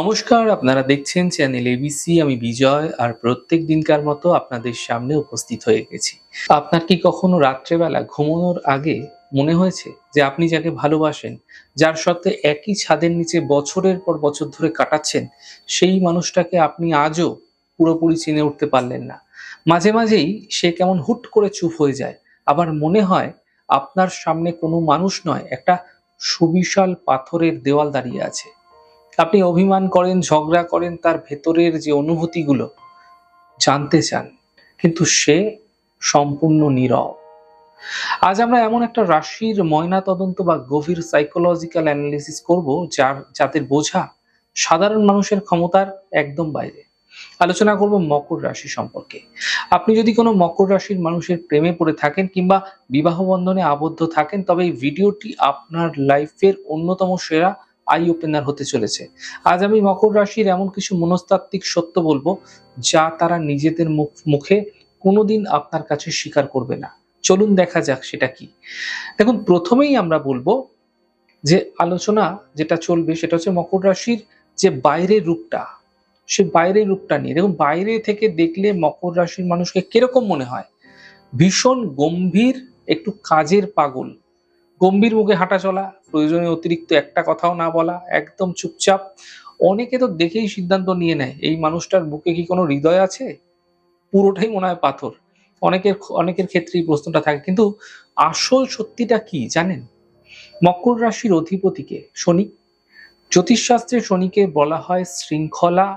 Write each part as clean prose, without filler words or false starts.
নমস্কার, আপনারা দেখছেন চ্যানেল এবিসি। আমি বিজয়, আর প্রত্যেক দিনকার মতো আপনাদের সামনে উপস্থিত হয়ে গেছি। আপনার কি কখনো রাত্রেবেলা ঘুমানোর আগে মনে হয়েছে যে আপনি যাকে ভালোবাসেন, যার সাথে একই ছাদের নিচে বছরের পর বছর ধরে কাটাচ্ছেন, সেই মানুষটাকে আপনি আজও পুরোপুরি চিনে উঠতে পারলেন না? মাঝে মাঝেই সে কেমন হুট করে চুপ হয়ে যায়, আবার মনে হয় আপনার সামনে কোনো মানুষ নয়, একটা সুবিশাল পাথরের দেওয়াল দাঁড়িয়ে আছে। আপনি অভিমান করেন, ঝগড়া করেন, তার ভেতরের যে অনুভূতিগুলো জানতে চান, কিন্তু সে সম্পূর্ণ নীরব। আজ আমরা এমন একটা রাশির ময়নাতদন্ত বা গভীর সাইকোলজিক্যাল অ্যানালিসিস করব, যাদের বোঝা সাধারণ মানুষের ক্ষমতার একদম বাইরে। আলোচনা করব মকর রাশি সম্পর্কে। আপনি যদি কোনো মকর রাশির মানুষের প্রেমে পড়ে থাকেন কিংবা বিবাহ বন্ধনে আবদ্ধ থাকেন, তবে এই ভিডিওটি আপনার লাইফের অন্যতম সেরা আই ওপেনার হতে চলেছে। আজ আমি মকর রাশির এমন কিছু মনস্তাত্ত্বিক সত্য বলবো, যা তারা নিজেদের মুখে কোনোদিন আপনার কাছে স্বীকার করবে না। চলুন দেখা যাক সেটা কি। দেখুন, প্রথমেই আমরা বলবো যে আলোচনা যেটা চলবে সেটা হচ্ছে মকর রাশির যে বাইরের রূপটা, সে বাইরের রূপটা নিয়ে। দেখুন, বাইরে থেকে দেখলে মকর রাশির মানুষকে কিরকম মনে হয়? ভীষণ গম্ভীর, একটু কাজের পাগল, গম্ভীর মুখে হাঁটা চলা, প্রয়োজনে অতিরিক্ত একটা কথাও না বলা, একদম চুপচাপ। অনেকে তো দেখেই সিদ্ধান্ত নিয়ে নেয় এই মানুষটার বুকে কি কোনো হৃদয় আছে, পুরোটাই মনে হয় পাথর। অনেকের ক্ষেত্রেই প্রশ্নটা থাকে, কিন্তু আসল সত্যিটা কি জানেন? মকর রাশির অধিপতিকে শনি। জ্যোতিষশাস্ত্রে শনিকে বলা হয় শৃঙ্খলা,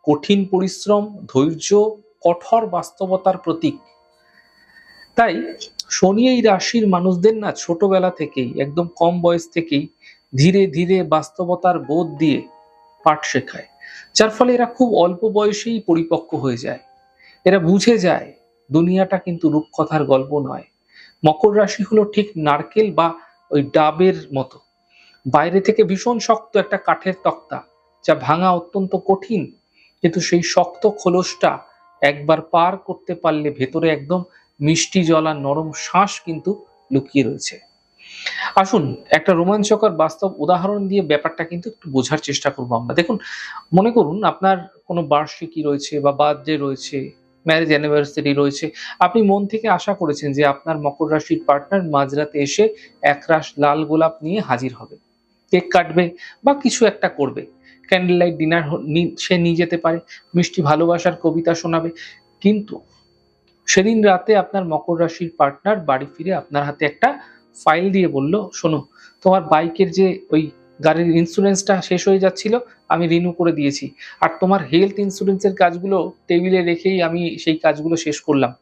কঠিন পরিশ্রম, ধৈর্য, কঠোর বাস্তবতার প্রতীক। তাই শনি এই রাশির মানুষদের না ছোটবেলা থেকেই, একদম কম বয়স থেকেই ধীরে ধীরে বাস্তবতার বোধ দিয়ে পাঠ শেখায়, যার ফলে এরা খুব অল্প বয়সেই পরিপক্ক হয়ে যায়। এরা বুঝে যায় দুনিয়াটা কিন্তু রূপকথার গল্প নয়। মকর রাশি হলো ঠিক নারকেল বা ওই ডাবের মতো, বাইরে থেকে ভীষণ শক্ত একটা কাঠের তক্তা, যা ভাঙা অত্যন্ত কঠিন, কিন্তু সেই শক্ত খোলসটা একবার পার করতে পারলে ভেতরে একদম মিষ্টি জল আর নরম শ্বাস কিন্তু লুকিয়ে রয়েছে। আসুন একটা রোমাঞ্চকর বাস্তব উদাহরণ দিয়ে ব্যাপারটা কিন্তু একটু বোঝার চেষ্টা করবো আমরা। দেখুন, মনে করুন আপনার কোনো বার্ষিকী রয়েছে বা বার্থডে রয়েছে, ম্যারেজ অ্যানিভার্সারি রয়েছে। আপনি মন থেকে আশা করেছেন যে আপনার মকর রাশির পার্টনার মাঝরাতে এসে একরাশ লাল গোলাপ নিয়ে হাজির হবে, কেক কাটবে বা কিছু একটা করবে। ক্যান্ডেল লাইট ডিনার সে নিয়ে যেতে পারে, মিষ্টি ভালোবাসার কবিতা শোনাবে। কিন্তু সেদিন রাতে আপনার মকর রাশির পার্টনার বাড়ি ফিরে আপনার হাতে একটা ফাইল দিয়ে বলল, শোনো, তোমার বাইকের যে ওই গাড়ির ইন্স্যুরেন্সটা শেষ হয়ে যাচ্ছিল, আমি রিনিউ করে দিয়েছি। আর তোমার হেলথ ইন্স্যুরেন্সের কাজগুলো টেবিলে রেখেই আমি সেই কাজগুলো শেষ করলাম।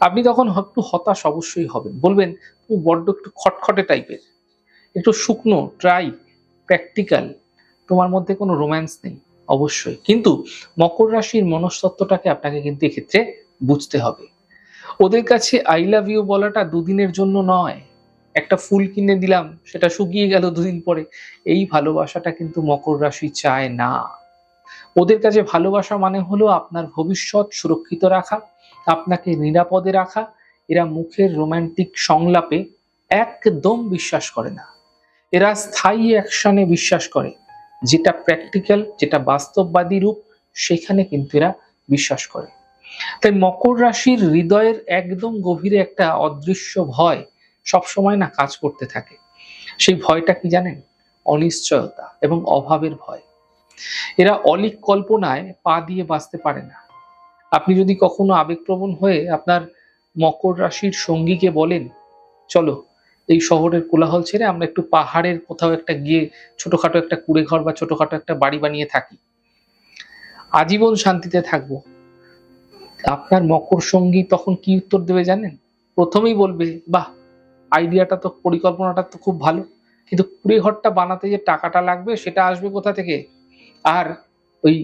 আপনি তখন একটু হতাশ অবশ্যই হবেন, বলবেন তুমি বড্ড একটু খটখটে টাইপের, একটু শুকনো, ড্রাই, প্র্যাকটিক্যাল, তোমার মধ্যে কোনো রোম্যান্স নেই। অবশ্যই, কিন্তু মকর রাশির মনস্তত্ত্বটাকে আপনাকে কিন্তু এক্ষেত্রে বুঝতে হবে। ওদের কাছে আই লাভ ইউ বলাটা দুদিনের জন্য নয়, একটা ফুল কিনে দিলাম সেটা শুকিয়ে গেল দুদিন পরে, এই ভালোবাসাটা কিন্তু মকর রাশি চায় না। ওদের কাছে ভালোবাসা মানে হলো আপনার ভবিষ্যৎ সুরক্ষিত রাখা, আপনাকে নিরাপদে রাখা। এরা মুখের রোমান্টিক সংলাপে একদম বিশ্বাস করে না। এরা স্থায়ী অ্যাকশনে বিশ্বাস করে, যেটা প্র্যাকটিক্যাল, যেটা বাস্তববাদী রূপ, সেখানে কিন্তু এরা বিশ্বাস করে। তাই মকর রাশির হৃদয়ের একদম গভীরে একটা অদৃশ্য ভয় সবসময় না কাজ করতে থাকে। সেই ভয়টা কি জানেন? অনিশ্চয়তা এবং অভাবের ভয়। এরা অলীক কল্পনায় পা দিয়ে বাঁচতে পারে না। আপনি যদি কখনো আবেগপ্রবণ হয়ে আপনার মকর রাশির সঙ্গীকে বলেন, চলো এই শহরের কোলাহল ছেড়ে আমরা একটু পাহাড়ের কোথাও একটা গিয়ে ছোটখাটো একটা কুড়ে ঘর বা ছোটখাটো একটা বাড়ি বানিয়ে থাকি, আজীবন শান্তিতে থাকবো, আপনার মকর সঙ্গী তখন কি উত্তর দেবে জানেন? প্রথমেই বলবে, বাহ, আইডিয়াটা তো, পরিকল্পনাটা তো খুব ভালো, কিন্তু কুড়ে ঘরটা বানাতে যে টাকাটা লাগবে সেটা আসবে কোথা থেকে? আর ওই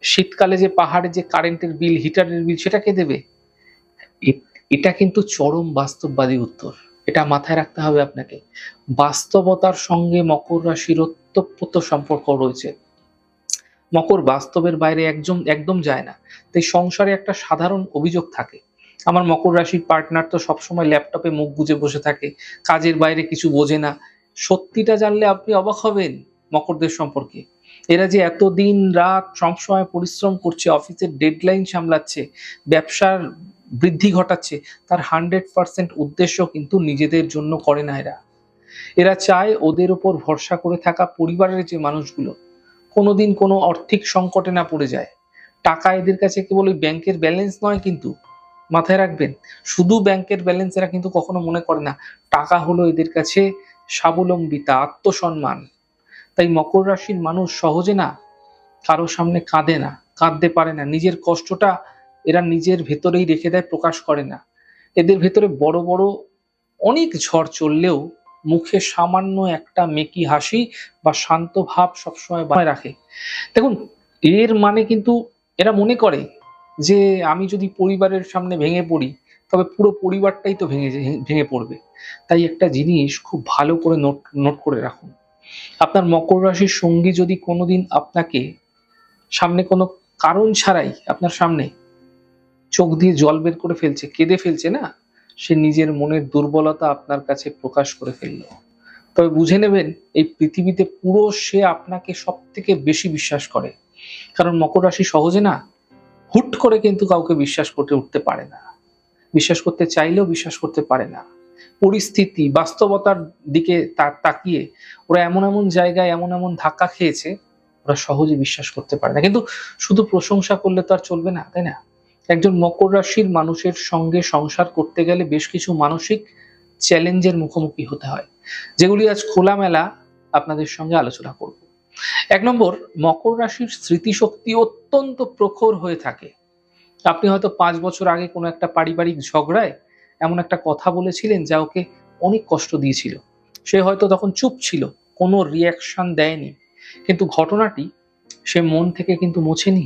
শীতকালে যে পাহাড়ে যে কারেন্টের বিল, হিটারের বিল, সেটা কে দেবে? এটা কিন্তু চরম বাস্তববাদী উত্তর। এটা মাথায় রাখতে হবে আপনাকে। বাস্তবতার সঙ্গে মকর রাশির ওতপ্রোত সম্পর্ক রয়েছে। মকর বাস্তবের বাইরে একদম যায় না। তাই সংসারে একটা সাধারণ অভিযোগ থাকে, আমার মকর রাশির পার্টনার তো সবসময় ল্যাপটপে মুখ গুজে বসে থাকে, কাজের বাইরে কিছু বোঝে না। সত্যিটা জানলে আপনি অবাক হবেন মকরদের সম্পর্কে। এরা যে এত দিন রাত সবসময় পরিশ্রম করছে, অফিসের ডেডলাইন সামলাচ্ছে, ব্যবসার বৃদ্ধি ঘটাচ্ছে, তার 100% উদ্দেশ্য কিন্তু নিজেদের জন্য করে না এরা। এরা চায় ওদের উপর ভরসা করে থাকা পরিবারের যে মানুষগুলো কোনোদিন কোনো আর্থিক সংকটে না পড়ে যায়। টাকা এদের কাছে কেবল ওই ব্যাংকের ব্যালেন্স নয় কিন্তু, মাথায় রাখবেন। শুধু ব্যাংকের ব্যালেন্স এরা কিন্তু কখনো মনে করে না। টাকা হলো এদের কাছে স্বাবলম্বিতা, আত্মসম্মান। তাই মকর রাশির মানুষ সহজে না কারো সামনে কাঁদে না, কাঁদতে পারে না। নিজের কষ্টটা এরা নিজের ভেতরেই রেখে দেয়, প্রকাশ করে না। এদের ভেতরে বড় বড় অনেক ঝড় চললেও মুখে সামান্য একটা মেকি হাসি বা শান্ত ভাব সবসময় বানায় রাখে। দেখুন, এর মানে কিন্তু এরা মনে করে যে আমি যদি পরিবারের সামনে ভেঙে পড়ি তবে পুরো পরিবারটাই তো ভেঙে পড়বে। তাই একটা জিনিস খুব ভালো করে নোট নোট করে রাখুন। আপনার মকর রাশির সঙ্গী যদি কোনোদিন আপনাকে সামনে কোনো কারণ ছাড়াই আপনার সামনে চোখ দিয়ে জল বের করে ফেলছে, কেঁদে ফেলছে না, সে নিজের মনের দুর্বলতা আপনার কাছে প্রকাশ করে ফেললো। তবে বুঝে নেবেন এই পৃথিবীতে পুরো সে আপনাকে সব থেকে বেশি বিশ্বাস করে। কারণ মকর রাশি সহজে না হুট করে কিন্তু কাউকে বিশ্বাস করতে উঠতে পারে না। বিশ্বাস করতে চাইলেও বিশ্বাস করতে পারে না। পরিস্থিতি বাস্তবতার দিকে তাকিয়ে ওরা এমন এমন জায়গায় এমন এমন ধাক্কা খেয়েছে, ওরা সহজে বিশ্বাস করতে পারে না। কিন্তু শুধু প্রশংসা করলে তো আর চলবে না, তাই না? একজন মকর রাশির মানুষের সঙ্গে সংসার করতে গেলে বেশ কিছু মানসিক চ্যালেঞ্জের মুখোমুখি হতে হয়, যেগুলি আজ খোলামেলা আপনাদের সঙ্গে আলোচনা করব। ১ নম্বর, মকর রাশির স্মৃতিশক্তি অত্যন্ত প্রখর হয়ে থাকে। আপনি হয়তো ৫ বছর আগে কোনো একটা পারিবারিক ঝগড়ায় এমন একটা কথা বলেছিলেন যা ওকে অনেক কষ্ট দিয়েছিল। সে হয়তো তখন চুপ ছিল, কোনো রিঅ্যাকশন দেয়নি। কিন্তু ঘটনাটি সে মন থেকে কিন্তু মোছেনি।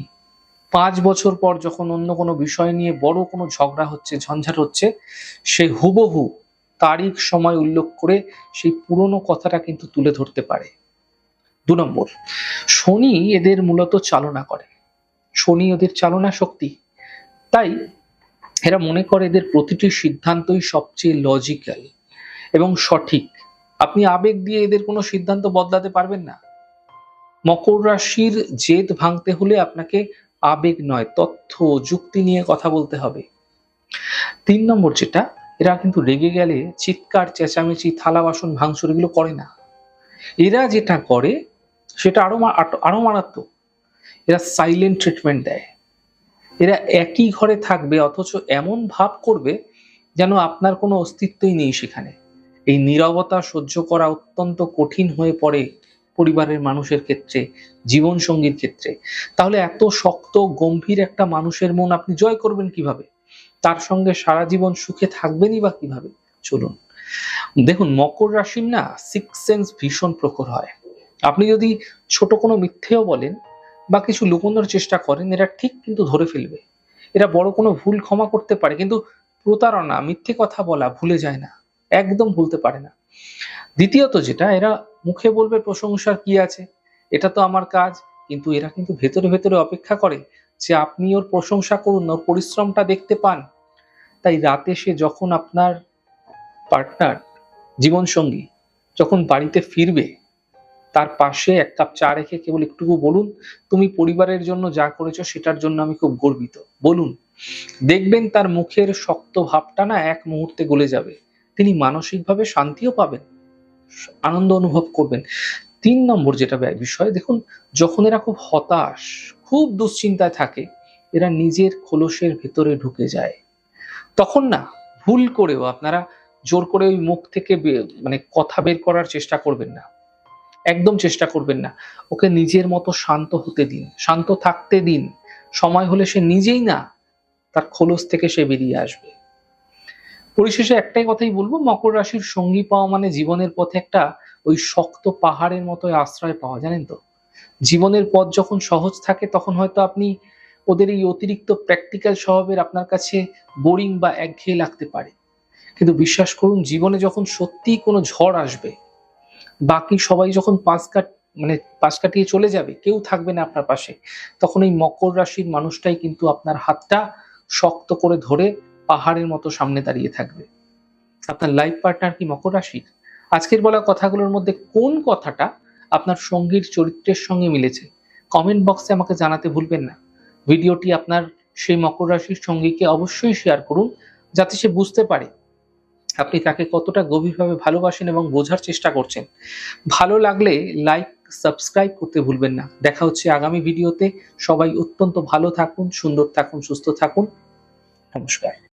৫ বছর পর যখন অন্য কোনো বিষয় নিয়ে বড় কোনো ঝগড়া হচ্ছে, ঝঞ্ঝাট হচ্ছে, সে হুবহু তারিখ, সময় উল্লেখ করে সেই পুরনো কথাটা কিন্তু তুলে ধরতে পারে। ২ নম্বর, শনি এদের মূলত চালনা করে। শনি ওদের চালনা শক্তি। তাই এরা মনে করে এদের প্রতিটি সিদ্ধান্তই সবচেয়ে লজিক্যাল এবং সঠিক। আপনি আবেগ দিয়ে এদের কোনো সিদ্ধান্ত বদলাতে পারবেন না। মকর রাশির জেদ ভাঙতে হলে আপনাকে আবেগ নয়, তথ্য, যুক্তি নিয়ে কথা বলতে হবে। ৩ নম্বর যেটা, এরা কিন্তু রেগে গেলে চিৎকার, চেঁচামেচি, থালা বাসন ভাঙচুর এগুলো করে না। এরা যেটা করে সেটা আরো মারাত্মক। এরা সাইলেন্ট ট্রিটমেন্ট দেয়। এরা একই ঘরে থাকবে অথচ এমন ভাব করবে যেন আপনার কোনো অস্তিত্বই নেই সেখানে। এই নীরবতা সহ্য করা অত্যন্ত কঠিন হয়ে পড়ে পরিবারের মানুষের ক্ষেত্রে, জীবন সঙ্গীর ক্ষেত্রে। তাহলে এত শক্ত গম্ভীর একটা মানুষের মন আপনি জয় করবেন কিভাবে? তার সঙ্গে সারা জীবন সুখে থাকবেনই বা কিভাবে? চলুন দেখুন, মকর রাশির না সিক্স সেন্স ভীষণ প্রখর হয়। আপনি যদি ছোট কোনো মিথ্যেও বলেন বা কিছু লুকোনোর চেষ্টা করেন, এরা ঠিক কিন্তু ধরে ফেলবে। এরা বড় কোনো ভুল ক্ষমা করতে পারে, কিন্তু প্রতারণা, মিথ্যে কথা বলা ভুলে যায় না, একদম ভুলতে পারে না। দ্বিতীয়ত যেটা, এরা মুখে বলবে প্রশংসার কি আছে, এটা তো আমার কাজ, কিন্তু এরা কিন্তু ভেতরে ভেতরে অপেক্ষা করে যে আপনি ওর প্রশংসা করুন, ওর পরিশ্রমটা দেখতে পান। তাই রাতে সে যখন আপনার পার্টনার, জীবন সঙ্গী যখন বাড়িতে ফিরবে, তার পাশে ১ কাপ চা রেখে কেবল একটুকু বলুন, তুমি পরিবারের জন্য যা করেছো সেটার জন্য আমি খুব গর্বিত। বলুন। দেখবেন তার মুখের শক্ত ভাবটা না এক মুহূর্তে গলে যাবে। তিনি মানসিকভাবে শান্তিও পাবেন, আনন্দ অনুভব করবেন। ৩ নম্বর যেটা বিষয়, দেখুন, যখন এরা খুব হতাশ, খুব দুশ্চিন্তায় থাকে, এরা নিজের খোলসের ভেতরে ঢুকে যায়। তখন না ভুল করেও আপনারা জোর করে ওই মুখ থেকে মানে কথা বের করার চেষ্টা করবেন না। একদম চেষ্টা করবেন না। ওকে নিজের মতো শান্ত হতে দিন, শান্ত থাকতে দিন। সময় হলে সে নিজেই না তার খোলস থেকে সে বেরিয়ে আসবে। পরিশেষে একটাই কথাই বলবো, মকর রাশির সঙ্গী পাওয়া মানে জীবনের পথে একটা ওই শক্ত পাহাড়ের মতো আশ্রয় পাওয়া, জানেন তো? জীবনের পথ যখন সহজ থাকে তখন হয়তো আপনি ওদের এই অতিরিক্ত প্র্যাকটিক্যাল স্বভাবের আপনার কাছে বোরিং বা একঘেয়ে লাগতে পারে। কিন্তু বিশ্বাস করুন, জীবনে যখন সত্যিই কোনো ঝড় আসবে, বাকি সবাই যখন পাশ কাটিয়ে চলে যাবে, কেউ থাকবে না আপনার পাশে, তখন এই মকর রাশির মানুষটাই কিন্তু আপনার হাতটা শক্ত করে ধরে পাহাড়ের মতো সামনে দাঁড়িয়ে থাকবে। আপনার লাইফ পার্টনার কি মকর রাশির? আজকের বলা কথাগুলোর মধ্যে কোন কথাটা আপনার সঙ্গীর চরিত্রের সঙ্গে মিলেছে? কমেন্ট বক্সে আমাকে জানাতে ভুলবেন না। ভিডিওটি আপনার সেই মকর রাশির সঙ্গীকে অবশ্যই শেয়ার করুন, যাতে সে বুঝতে পারে আপনি তাকে কতটা গভীরভাবে ভালোবাসেন এবং বোঝার চেষ্টা করছেন। ভালো লাগলে লাইক, সাবস্ক্রাইব করতে ভুলবেন না। দেখা হচ্ছে আগামী ভিডিওতে। সবাই অত্যন্ত ভালো থাকুন, সুন্দর থাকুন, সুস্থ থাকুন। নমস্কার।